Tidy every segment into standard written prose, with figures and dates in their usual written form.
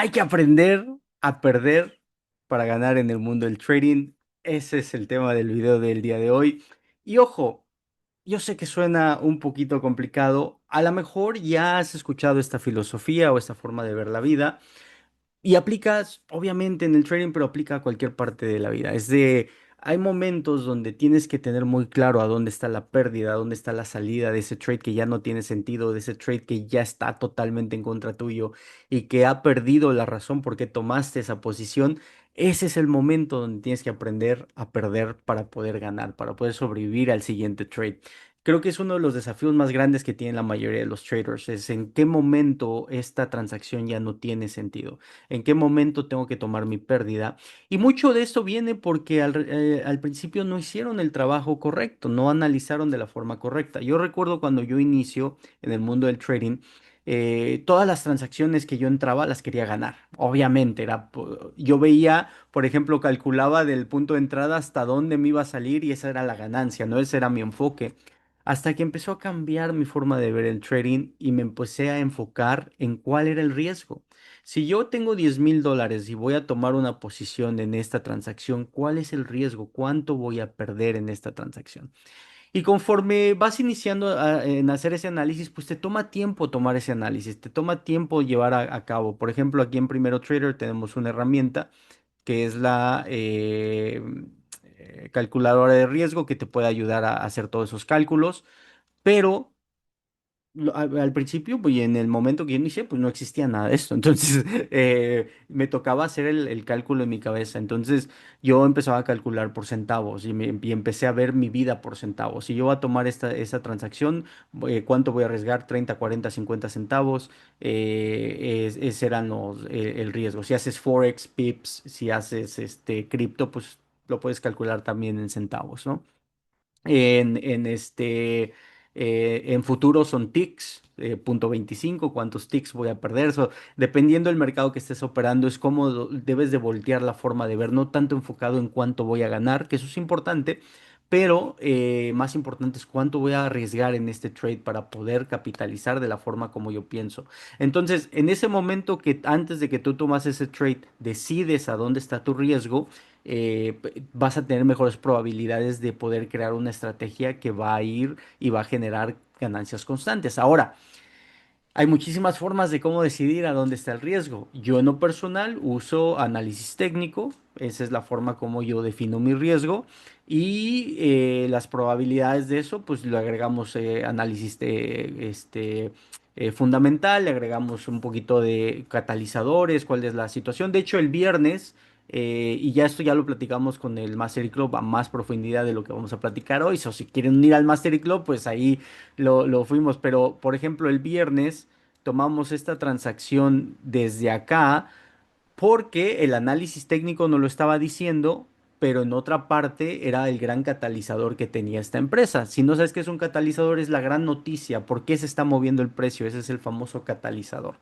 Hay que aprender a perder para ganar en el mundo del trading. Ese es el tema del video del día de hoy. Y ojo, yo sé que suena un poquito complicado. A lo mejor ya has escuchado esta filosofía o esta forma de ver la vida. Y aplicas, obviamente, en el trading, pero aplica a cualquier parte de la vida. Hay momentos donde tienes que tener muy claro a dónde está la pérdida, dónde está la salida de ese trade que ya no tiene sentido, de ese trade que ya está totalmente en contra tuyo y que ha perdido la razón por qué tomaste esa posición. Ese es el momento donde tienes que aprender a perder para poder ganar, para poder sobrevivir al siguiente trade. Creo que es uno de los desafíos más grandes que tienen la mayoría de los traders, es en qué momento esta transacción ya no tiene sentido, en qué momento tengo que tomar mi pérdida. Y mucho de esto viene porque al principio no hicieron el trabajo correcto, no analizaron de la forma correcta. Yo recuerdo cuando yo inicio en el mundo del trading, todas las transacciones que yo entraba las quería ganar. Obviamente, yo veía, por ejemplo, calculaba del punto de entrada hasta dónde me iba a salir y esa era la ganancia, ¿no? Ese era mi enfoque. Hasta que empezó a cambiar mi forma de ver el trading y me empecé a enfocar en cuál era el riesgo. Si yo tengo $10,000 y voy a tomar una posición en esta transacción, ¿cuál es el riesgo? ¿Cuánto voy a perder en esta transacción? Y conforme vas iniciando en hacer ese análisis, pues te toma tiempo tomar ese análisis, te toma tiempo llevar a cabo. Por ejemplo, aquí en Primero Trader tenemos una herramienta que es la calculadora de riesgo que te puede ayudar a hacer todos esos cálculos, pero al principio, pues y en el momento que yo inicié, pues no existía nada de esto. Entonces, me tocaba hacer el cálculo en mi cabeza. Entonces, yo empezaba a calcular por centavos y empecé a ver mi vida por centavos. Si yo voy a tomar esta transacción, ¿cuánto voy a arriesgar? 30, 40, 50 centavos. Ese eran el riesgo. Si haces Forex, Pips, si haces cripto, pues lo puedes calcular también en centavos, ¿no? En futuro son ticks, punto 25, cuántos ticks voy a perder. Dependiendo del mercado que estés operando, es cómo debes de voltear la forma de ver, no tanto enfocado en cuánto voy a ganar, que eso es importante, pero más importante es cuánto voy a arriesgar en este trade para poder capitalizar de la forma como yo pienso. Entonces, en ese momento que antes de que tú tomas ese trade, decides a dónde está tu riesgo, vas a tener mejores probabilidades de poder crear una estrategia que va a ir y va a generar ganancias constantes. Ahora, hay muchísimas formas de cómo decidir a dónde está el riesgo. Yo en lo personal uso análisis técnico, esa es la forma como yo defino mi riesgo y las probabilidades de eso, pues le agregamos análisis fundamental, le agregamos un poquito de catalizadores, cuál es la situación. De hecho, el viernes, y ya esto ya lo platicamos con el Mastery Club a más profundidad de lo que vamos a platicar hoy. So, si quieren unir al Mastery Club, pues ahí lo fuimos, pero por ejemplo el viernes tomamos esta transacción desde acá porque el análisis técnico no lo estaba diciendo, pero en otra parte era el gran catalizador que tenía esta empresa. Si no sabes qué es un catalizador, es la gran noticia, por qué se está moviendo el precio, ese es el famoso catalizador.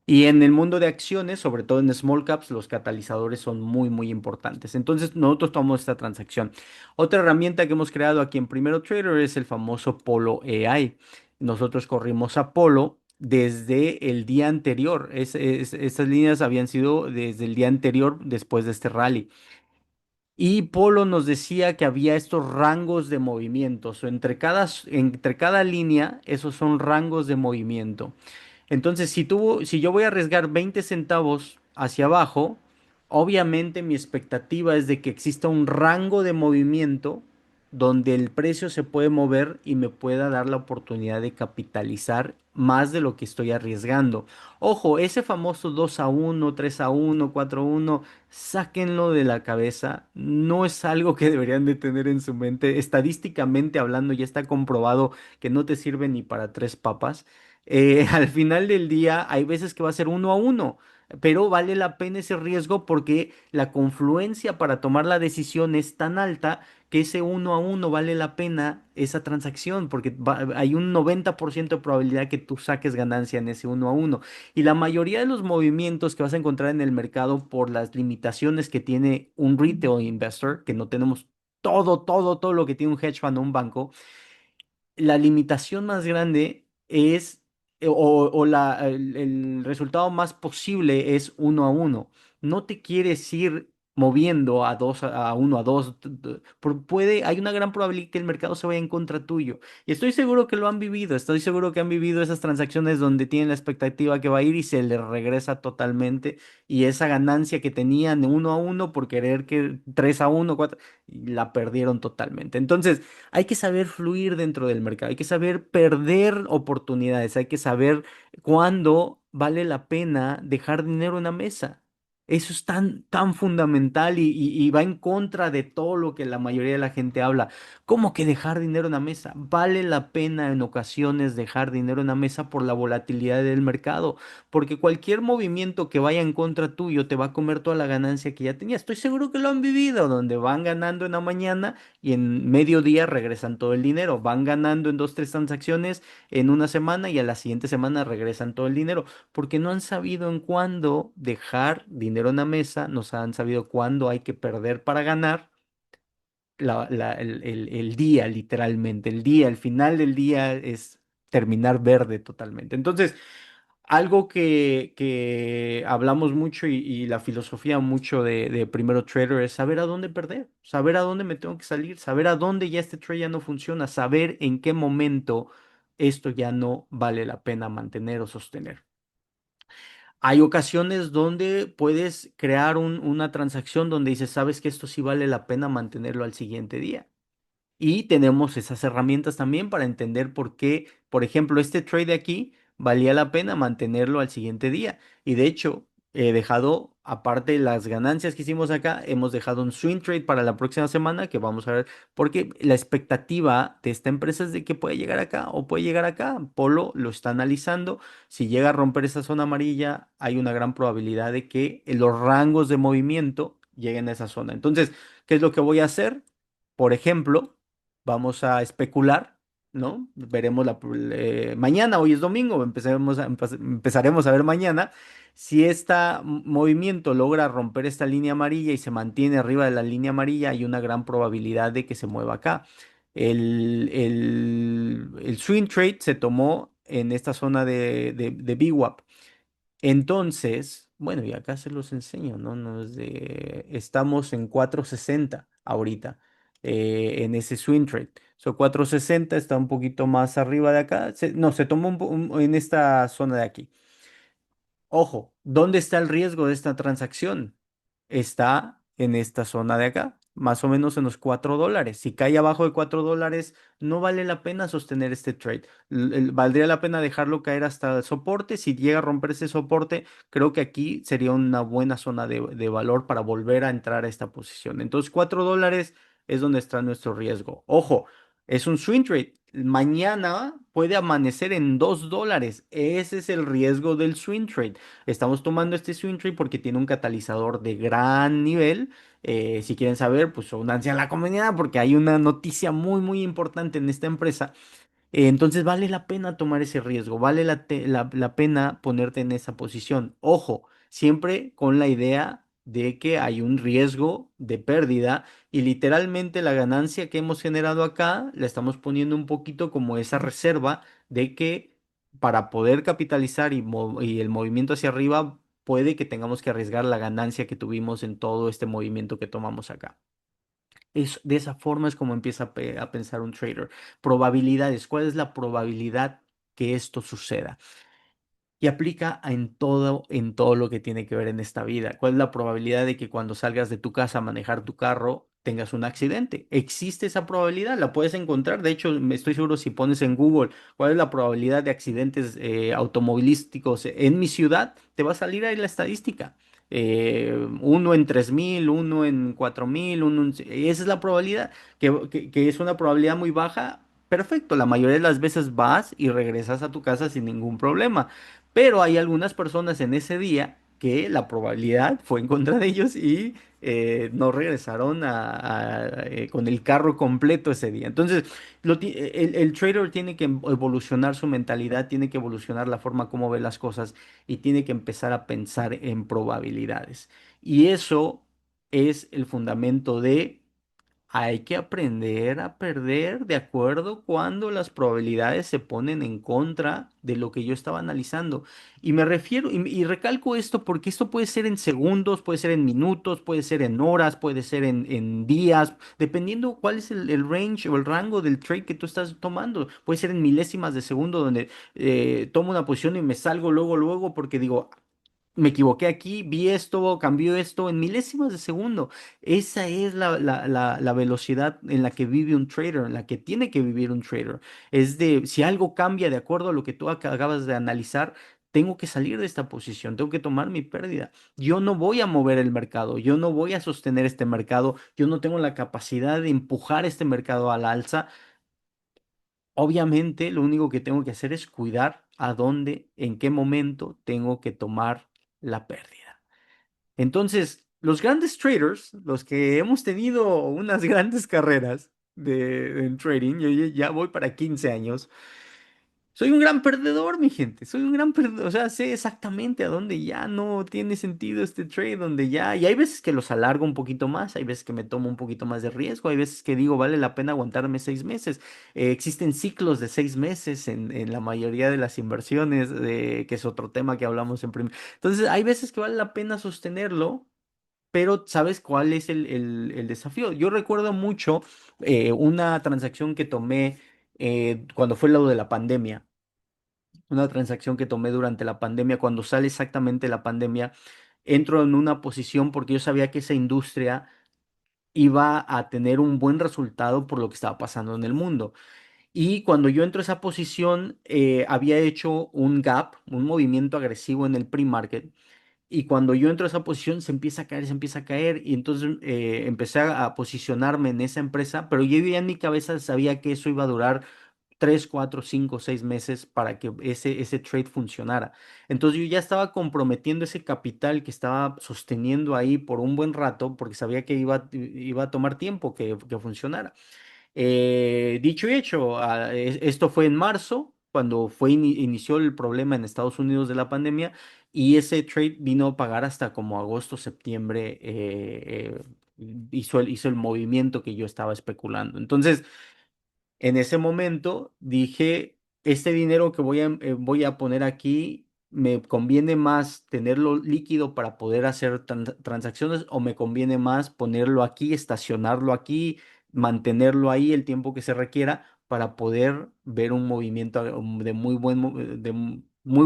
Y en el mundo de acciones, sobre todo en small caps, los catalizadores son muy, muy importantes. Entonces, nosotros tomamos esta transacción. Otra herramienta que hemos creado aquí en Primero Trader es el famoso Polo AI. Nosotros corrimos a Polo desde el día anterior. Estas líneas habían sido desde el día anterior, después de este rally. Y Polo nos decía que había estos rangos de movimientos. O entre cada línea, esos son rangos de movimiento. Entonces, si yo voy a arriesgar 20 centavos hacia abajo, obviamente mi expectativa es de que exista un rango de movimiento donde el precio se puede mover y me pueda dar la oportunidad de capitalizar más de lo que estoy arriesgando. Ojo, ese famoso 2-1, 3-1, 4-1, sáquenlo de la cabeza. No es algo que deberían de tener en su mente. Estadísticamente hablando, ya está comprobado que no te sirve ni para tres papas. Al final del día hay veces que va a ser 1-1, pero vale la pena ese riesgo porque la confluencia para tomar la decisión es tan alta que ese 1-1 vale la pena esa transacción porque hay un 90% de probabilidad que tú saques ganancia en ese 1-1. Y la mayoría de los movimientos que vas a encontrar en el mercado por las limitaciones que tiene un retail investor, que no tenemos todo lo que tiene un hedge fund o un banco, la limitación más grande es el resultado más posible es 1-1. No te quieres ir moviendo a 2-1, a 2. Hay una gran probabilidad que el mercado se vaya en contra tuyo. Y estoy seguro que lo han vivido. Estoy seguro que han vivido esas transacciones donde tienen la expectativa que va a ir y se les regresa totalmente. Y esa ganancia que tenían 1-1 por querer que 3-1, 4, la perdieron totalmente. Entonces, hay que saber fluir dentro del mercado, hay que saber perder oportunidades, hay que saber cuándo vale la pena dejar dinero en la mesa. Eso es tan fundamental y va en contra de todo lo que la mayoría de la gente habla. ¿Cómo que dejar dinero en la mesa? Vale la pena en ocasiones dejar dinero en la mesa por la volatilidad del mercado, porque cualquier movimiento que vaya en contra tuyo te va a comer toda la ganancia que ya tenías. Estoy seguro que lo han vivido, donde van ganando en la mañana y en mediodía regresan todo el dinero. Van ganando en dos, tres transacciones en una semana y a la siguiente semana regresan todo el dinero, porque no han sabido en cuándo dejar dinero en la mesa, no han sabido cuándo hay que perder para ganar. El día, literalmente, el día, el final del día es terminar verde totalmente. Entonces, algo que hablamos mucho y la filosofía mucho de Primero Trader es saber a dónde perder, saber a dónde me tengo que salir, saber a dónde ya este trade ya no funciona, saber en qué momento esto ya no vale la pena mantener o sostener. Hay ocasiones donde puedes crear una transacción donde dices, sabes que esto sí vale la pena mantenerlo al siguiente día. Y tenemos esas herramientas también para entender por qué, por ejemplo, este trade de aquí valía la pena mantenerlo al siguiente día. Y de hecho, he dejado, aparte de las ganancias que hicimos acá, hemos dejado un swing trade para la próxima semana que vamos a ver, porque la expectativa de esta empresa es de que puede llegar acá o puede llegar acá. Polo lo está analizando. Si llega a romper esa zona amarilla, hay una gran probabilidad de que los rangos de movimiento lleguen a esa zona. Entonces, ¿qué es lo que voy a hacer? Por ejemplo, vamos a especular, ¿no? Veremos mañana, hoy es domingo, empezaremos a ver mañana si este movimiento logra romper esta línea amarilla y se mantiene arriba de la línea amarilla, hay una gran probabilidad de que se mueva acá. El swing trade se tomó en esta zona de VWAP. Entonces, bueno, y acá se los enseño, ¿no? Estamos en 460 ahorita, en ese swing trade. So 460 está un poquito más arriba de acá. No, se tomó en esta zona de aquí. Ojo, ¿dónde está el riesgo de esta transacción? Está en esta zona de acá, más o menos en los $4. Si cae abajo de $4, no vale la pena sostener este trade. Valdría la pena dejarlo caer hasta el soporte. Si llega a romper ese soporte, creo que aquí sería una buena zona de valor para volver a entrar a esta posición. Entonces, $4 es donde está nuestro riesgo. Ojo, es un swing trade. Mañana puede amanecer en $2. Ese es el riesgo del swing trade. Estamos tomando este swing trade porque tiene un catalizador de gran nivel. Si quieren saber, pues únanse a la comunidad porque hay una noticia muy, muy importante en esta empresa. Entonces vale la pena tomar ese riesgo, vale la pena ponerte en esa posición. Ojo, siempre con la idea de que hay un riesgo de pérdida y literalmente la ganancia que hemos generado acá la estamos poniendo un poquito como esa reserva de que para poder capitalizar y el movimiento hacia arriba puede que tengamos que arriesgar la ganancia que tuvimos en todo este movimiento que tomamos acá. De esa forma es como empieza a pensar un trader. Probabilidades. ¿Cuál es la probabilidad que esto suceda? Y aplica en todo lo que tiene que ver en esta vida. ¿Cuál es la probabilidad de que cuando salgas de tu casa a manejar tu carro tengas un accidente? ¿Existe esa probabilidad? La puedes encontrar. De hecho, me estoy seguro si pones en Google cuál es la probabilidad de accidentes automovilísticos en mi ciudad, te va a salir ahí la estadística. 1 en 3.000, 1 en 4.000, esa es la probabilidad, que es una probabilidad muy baja. Perfecto, la mayoría de las veces vas y regresas a tu casa sin ningún problema. Pero hay algunas personas en ese día que la probabilidad fue en contra de ellos y no regresaron con el carro completo ese día. Entonces, el trader tiene que evolucionar su mentalidad, tiene que evolucionar la forma como ve las cosas y tiene que empezar a pensar en probabilidades. Y eso es el fundamento de hay que aprender a perder de acuerdo cuando las probabilidades se ponen en contra de lo que yo estaba analizando. Y me refiero, y recalco esto porque esto puede ser en segundos, puede ser en minutos, puede ser en horas, puede ser en días, dependiendo cuál es el range o el rango del trade que tú estás tomando. Puede ser en milésimas de segundo donde tomo una posición y me salgo luego, luego porque digo, me equivoqué aquí, vi esto, cambió esto en milésimas de segundo. Esa es la velocidad en la que vive un trader, en la que tiene que vivir un trader. Es de, si algo cambia de acuerdo a lo que tú acabas de analizar, tengo que salir de esta posición, tengo que tomar mi pérdida. Yo no voy a mover el mercado, yo no voy a sostener este mercado, yo no tengo la capacidad de empujar este mercado al alza. Obviamente, lo único que tengo que hacer es cuidar a dónde, en qué momento tengo que tomar la pérdida. Entonces, los grandes traders, los que hemos tenido unas grandes carreras en trading, yo ya voy para 15 años, soy un gran perdedor, mi gente. Soy un gran perdedor. O sea, sé exactamente a dónde ya no tiene sentido este trade, donde ya. Y hay veces que los alargo un poquito más, hay veces que me tomo un poquito más de riesgo, hay veces que digo, vale la pena aguantarme 6 meses. Existen ciclos de 6 meses en la mayoría de las inversiones, que es otro tema que hablamos en primer. Entonces, hay veces que vale la pena sostenerlo. Pero ¿sabes cuál es el desafío? Yo recuerdo mucho una transacción que tomé cuando fue lo de la pandemia, una transacción que tomé durante la pandemia, cuando sale exactamente la pandemia, entro en una posición porque yo sabía que esa industria iba a tener un buen resultado por lo que estaba pasando en el mundo. Y cuando yo entro a esa posición, había hecho un gap, un movimiento agresivo en el pre-market. Y cuando yo entro a esa posición, se empieza a caer, se empieza a caer. Y entonces empecé a posicionarme en esa empresa, pero yo ya en mi cabeza sabía que eso iba a durar 3, 4, 5, 6 meses para que ese trade funcionara. Entonces yo ya estaba comprometiendo ese capital que estaba sosteniendo ahí por un buen rato porque sabía que iba a tomar tiempo que funcionara. Dicho y hecho, esto fue en marzo, cuando inició el problema en Estados Unidos de la pandemia, y ese trade vino a pagar hasta como agosto, septiembre, hizo el movimiento que yo estaba especulando. Entonces, en ese momento dije, este dinero que voy a poner aquí, ¿me conviene más tenerlo líquido para poder hacer transacciones o me conviene más ponerlo aquí, estacionarlo aquí, mantenerlo ahí el tiempo que se requiera para poder ver un movimiento de muy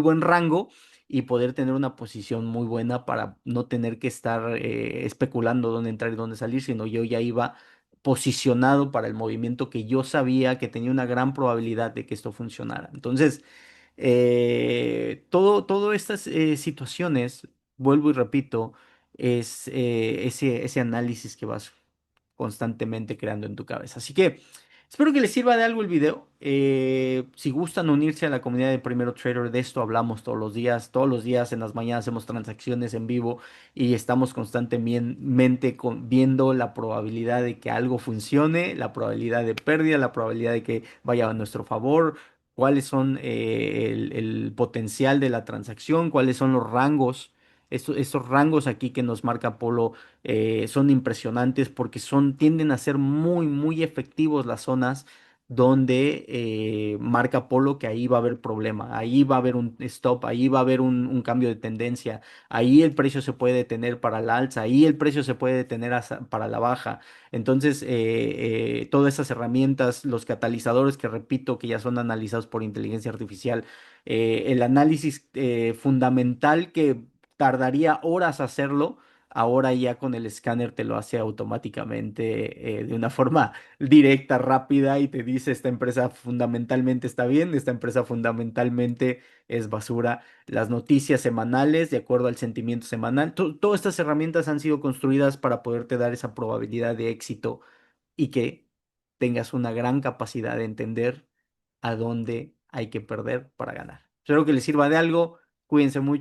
buen rango y poder tener una posición muy buena para no tener que estar especulando dónde entrar y dónde salir, sino yo ya iba posicionado para el movimiento que yo sabía que tenía una gran probabilidad de que esto funcionara. Entonces, todo estas situaciones, vuelvo y repito, es ese análisis que vas constantemente creando en tu cabeza. Así que espero que les sirva de algo el video. Si gustan unirse a la comunidad de Primero Trader, de esto hablamos todos los días en las mañanas hacemos transacciones en vivo y estamos constantemente viendo la probabilidad de que algo funcione, la probabilidad de pérdida, la probabilidad de que vaya a nuestro favor, cuáles son el potencial de la transacción, cuáles son los rangos. Estos rangos aquí que nos marca Polo son impresionantes porque tienden a ser muy, muy efectivos las zonas donde marca Polo que ahí va a haber problema, ahí va a haber un stop, ahí va a haber un cambio de tendencia, ahí el precio se puede detener para la alza, ahí el precio se puede detener para la baja. Entonces, todas esas herramientas, los catalizadores que repito que ya son analizados por inteligencia artificial, el análisis fundamental que tardaría horas hacerlo. Ahora ya con el escáner te lo hace automáticamente de una forma directa, rápida y te dice esta empresa fundamentalmente está bien, esta empresa fundamentalmente es basura. Las noticias semanales, de acuerdo al sentimiento semanal, todas estas herramientas han sido construidas para poderte dar esa probabilidad de éxito y que tengas una gran capacidad de entender a dónde hay que perder para ganar. Espero que les sirva de algo. Cuídense mucho.